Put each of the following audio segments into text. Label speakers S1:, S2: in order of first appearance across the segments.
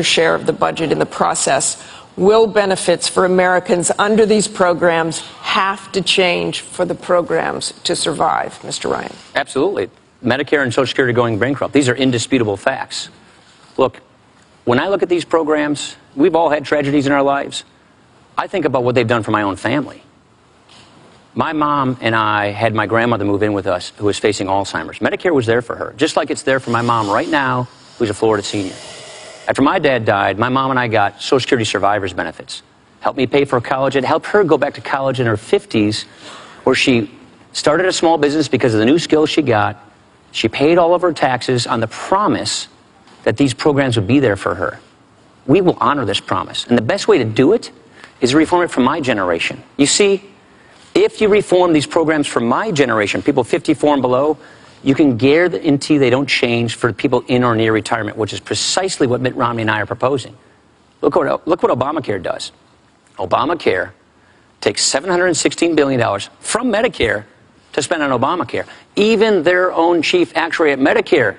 S1: share of the budget in the process. Will benefits for Americans under these programs have to change for the programs to survive, Mr. Ryan?
S2: Absolutely. Medicare and Social Security going bankrupt. These are indisputable facts. Look, when I look at these programs, we've all had tragedies in our lives. I think about what they've done for my own family. My mom and I had my grandmother move in with us who was facing Alzheimer's. Medicare was there for her, just like it's there for my mom right now, who's a Florida senior. After my dad died, my mom and I got Social Security survivors benefits. Helped me pay for college. It helped her go back to college in her 50s, where she started a small business because of the new skills she got. She paid all of her taxes on the promise that these programs would be there for her. We will honor this promise. And the best way to do it is reform it for my generation. You see, if you reform these programs for my generation, people 54 and below, you can guarantee they don't change for people in or near retirement, which is precisely what Mitt Romney and I are proposing. Look what Obamacare does. Obamacare takes $716 billion from Medicare to spend on Obamacare. Even their own chief actuary at Medicare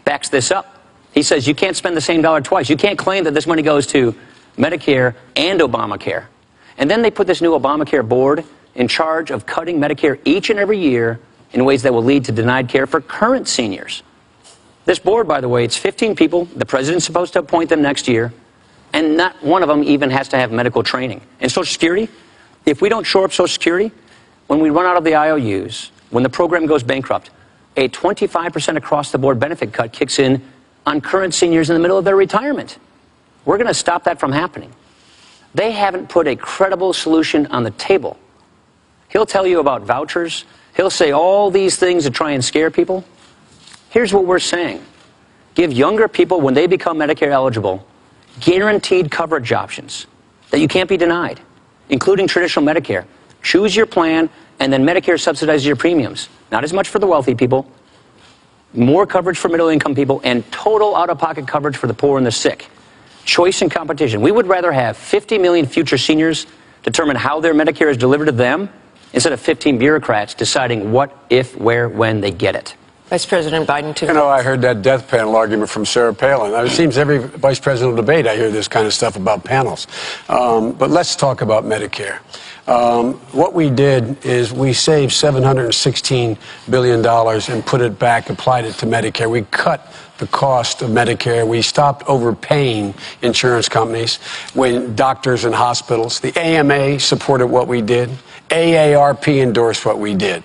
S2: backs this up. He says you can't spend the same dollar twice. You can't claim that this money goes to Medicare and Obamacare. And then they put this new Obamacare board in charge of cutting Medicare each and every year in ways that will lead to denied care for current seniors. This board, by the way, it's 15 people. The president's supposed to appoint them next year, and not one of them even has to have medical training. And Social Security, if we don't shore up Social Security, when we run out of the IOUs, when the program goes bankrupt, a 25% across-the-board benefit cut kicks in on current seniors in the middle of their retirement. We're going to stop that from happening. They haven't put a credible solution on the table. He'll tell you about vouchers. He'll say all these things to try and scare people. Here's what we're saying. Give younger people, when they become Medicare eligible, guaranteed coverage options that you can't be denied, including traditional Medicare. Choose your plan, and then Medicare subsidizes your premiums. Not as much for the wealthy people, more coverage for middle-income people, and total out-of-pocket coverage for the poor and the sick. Choice and competition. We would rather have 50 million future seniors determine how their Medicare is delivered to them instead of 15 bureaucrats deciding what, if, where, when they get it.
S1: Vice President Biden, too.
S3: You know, I heard that death panel argument from Sarah Palin. It seems every vice presidential debate I hear this kind of stuff about panels. But let's talk about Medicare. What we did is we saved $716 billion and put it back, applied it to Medicare. We cut the cost of Medicare. We stopped overpaying insurance companies, when doctors and hospitals. The AMA supported what we did. AARP endorsed what we did.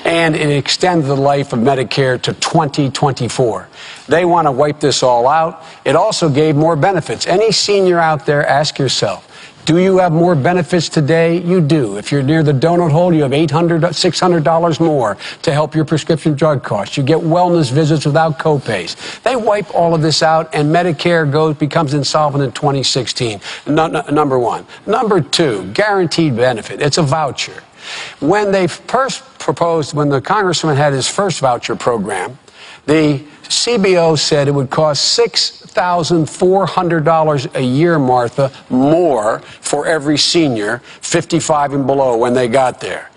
S3: And it extended the life of Medicare to 2024. They want to wipe this all out. It also gave more benefits. Any senior out there, ask yourself, do you have more benefits today? You do. If you're near the donut hole, you have $800, $600 more to help your prescription drug costs. You get wellness visits without copays. They wipe all of this out, and Medicare becomes insolvent in 2016. Number one. Number two, guaranteed benefit. It's a voucher. When they first proposed, when the congressman had his first voucher program, the CBO said it would cost $6,400 a year, Martha, more for every senior 55 and below when they got there.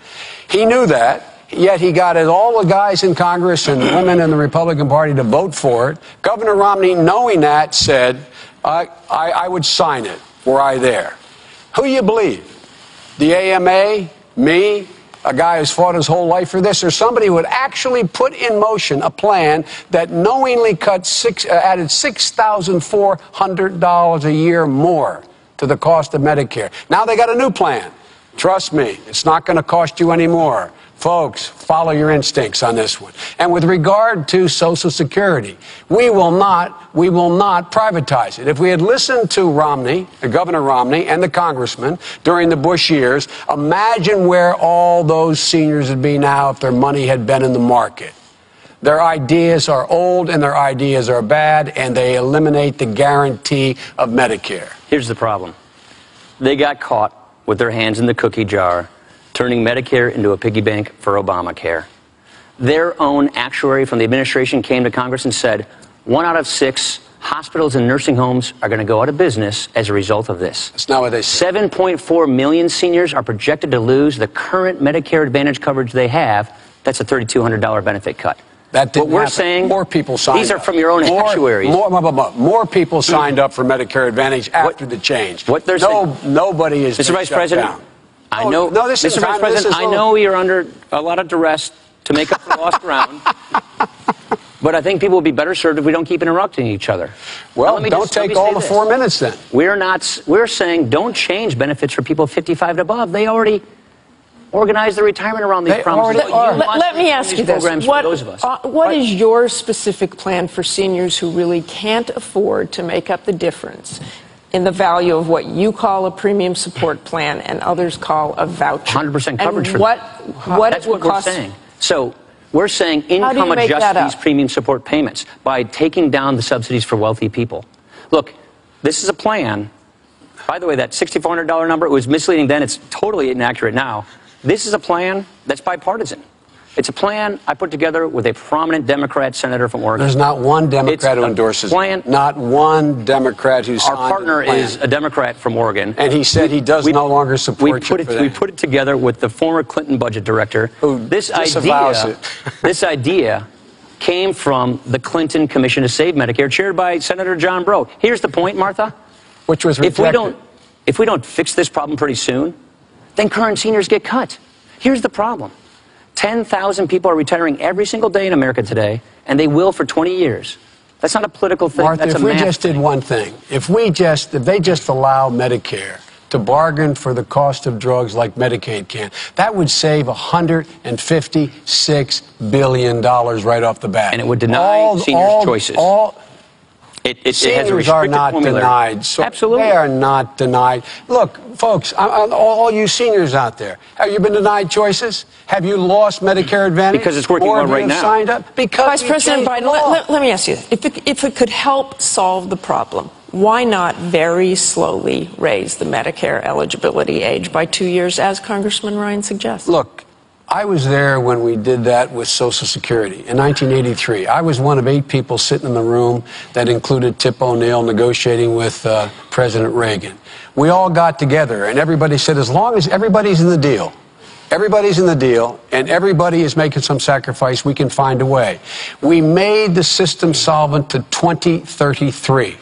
S3: He knew that, yet he got all the guys in Congress and women in the Republican Party to vote for it. Governor Romney, knowing that, said, I would sign it were I there. Who you believe? The AMA? Me? A guy who's fought his whole life for this, or somebody who would actually put in motion a plan that knowingly added $6,400 a year more to the cost of Medicare. Now they got a new plan. Trust me, it's not going to cost you any more. Folks, follow your instincts on this one. And with regard to Social Security, we will not privatize it. If we had listened to Romney, Governor Romney, and the congressman during the Bush years, imagine where all those seniors would be now if their money had been in the market. Their ideas are old and their ideas are bad, and they eliminate the guarantee of Medicare.
S2: Here's the problem. They got caught with their hands in the cookie jar, turning Medicare into a piggy bank for Obamacare. Their own actuary from the administration came to Congress and said 1 out of 6 hospitals and nursing homes are going to go out of business as a result of this.
S3: That's not what they said.
S2: 7.4 million seniors are projected to lose the current Medicare Advantage coverage they have. That's a $3,200 benefit cut.
S3: That didn't
S2: What we're
S3: happen.
S2: saying,
S3: More people signed up.
S2: these are from your own actuaries.
S3: More people signed up for Medicare Advantage after the change.
S2: What they're saying,
S3: nobody is
S2: Mr. Vice President,
S3: down.
S2: I know, Mr. Vice President, I know you're under a lot of duress to make up for lost ground. But I think people will be better served if we don't keep interrupting each other.
S3: Well, don't take all the 4 minutes then.
S2: We're saying don't change benefits for people 55 and above. They already organize their retirement around these promises.
S1: Let me ask you this. What is your specific plan for seniors who really can't afford to make up the difference in the value of what you call a premium support plan and others call a voucher?
S2: 100% coverage for
S1: what
S2: that's what we're saying. So we're saying income adjust these premium support payments by taking down the subsidies for wealthy people. Look, this is a plan. By the way, that $6,400 number, it was misleading then. It's totally inaccurate now. This is a plan that's bipartisan. It's a plan I put together with a prominent Democrat senator from Oregon.
S3: There's not one Democrat who endorses it. Not one Democrat who's signed
S2: Our partner is a Democrat from Oregon.
S3: And he said he does no longer support you for that.
S2: We put it together with the former Clinton budget director. This idea came from the Clinton Commission to Save Medicare, chaired by Senator John Breaux. Here's the point, Martha.
S3: Which was rejected.
S2: If we don't fix this problem pretty soon, then current seniors get cut. Here's the problem. 10,000 people are retiring every single day in America today, and they will for 20 years. That's not a political thing.
S3: Martha,
S2: that's a
S3: if we just did one thing, if they just allow Medicare to bargain for the cost of drugs like Medicaid can, that would save $156 billion right off the bat.
S2: And it would deny seniors choices.
S3: Seniors are not denied. So
S2: Absolutely.
S3: They are not denied. Look, folks, all you seniors out there, have you been denied choices? Have you lost Medicare Advantage?
S2: Because it's working well right now.
S3: Signed up? Because
S1: Vice President Biden, let me ask you, if it could help solve the problem, why not very slowly raise the Medicare eligibility age by 2 years, as Congressman Ryan suggests?
S3: Look, I was there when we did that with Social Security in 1983. I was one of 8 people sitting in the room that included Tip O'Neill negotiating with President Reagan. We all got together and everybody said, as long as everybody's in the deal, and everybody is making some sacrifice, we can find a way. We made the system solvent to 2033.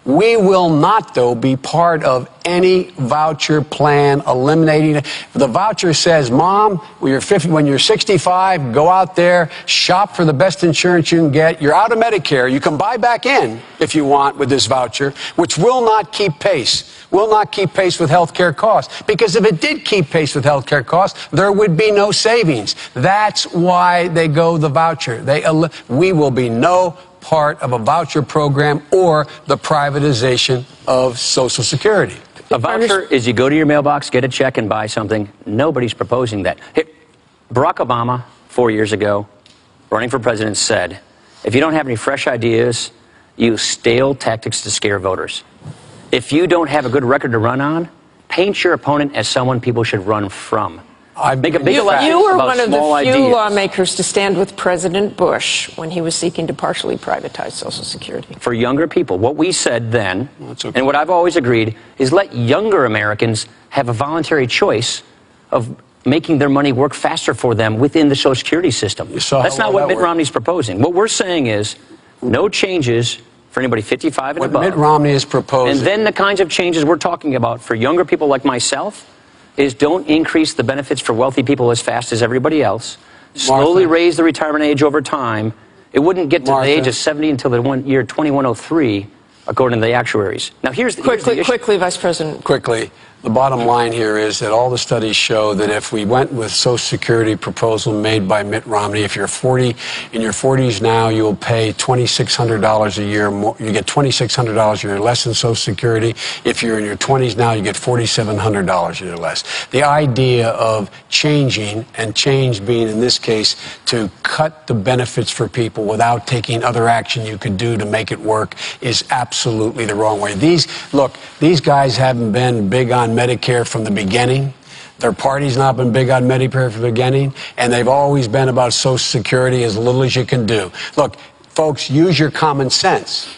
S3: We will not, though, be part of any voucher plan eliminating it. The voucher says, Mom, when you're 65, go out there, shop for the best insurance you can get. You're out of Medicare. You can buy back in if you want with this voucher, which will not keep pace with health care costs. Because if it did keep pace with health care costs, there would be no savings. That's why they go the voucher. We will be no part of a voucher program or the privatization of Social Security.
S2: A voucher is you go to your mailbox, get a check, and buy something. Nobody's proposing that. Barack Obama, 4 years ago, running for president, said, if you don't have any fresh ideas, use stale tactics to scare voters. If you don't have a good record to run on, paint your opponent as someone people should run from. Make a big
S1: You were one of the few
S2: ideas.
S1: lawmakers to stand with President Bush when he was seeking to partially privatize Social Security.
S2: For younger people, what we said then, and what I've always agreed, is let younger Americans have a voluntary choice of making their money work faster for them within the Social Security system. That's not what Mitt Romney's proposing. What we're saying is no changes for anybody 55 and above.
S3: What Mitt Romney is proposing.
S2: And then the kinds of changes we're talking about for younger people like myself is don't increase the benefits for wealthy people as fast as everybody else. Slowly raise the retirement age over time. It wouldn't get to the age of 70 until the year 2103, according to the actuaries. Now, here's the issue.
S1: Quickly, Vice President.
S3: Quickly. The bottom line here is that all the studies show that if we went with Social Security proposal made by Mitt Romney, if you're in your 40s now, you will pay $2,600 a year more. You get $2,600 a year less in Social Security. If you're in your 20s now, you get $4,700 a year less. The idea of changing, and change being in this case to cut the benefits for people without taking other action you could do to make it work, is absolutely the wrong way. These guys haven't been big on Medicare from the beginning. Their party's not been big on Medicare from the beginning, and they've always been about Social Security as little as you can do. Look, folks, use your common sense.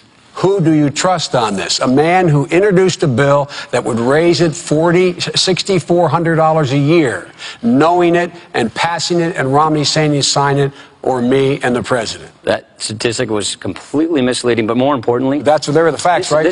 S3: Who do you trust on this? A man who introduced a bill that would raise it $6,400 a year, knowing it and passing it, and Romney saying you sign it, or me and the president?
S2: That statistic was completely misleading, but more importantly,
S3: there were the facts, right?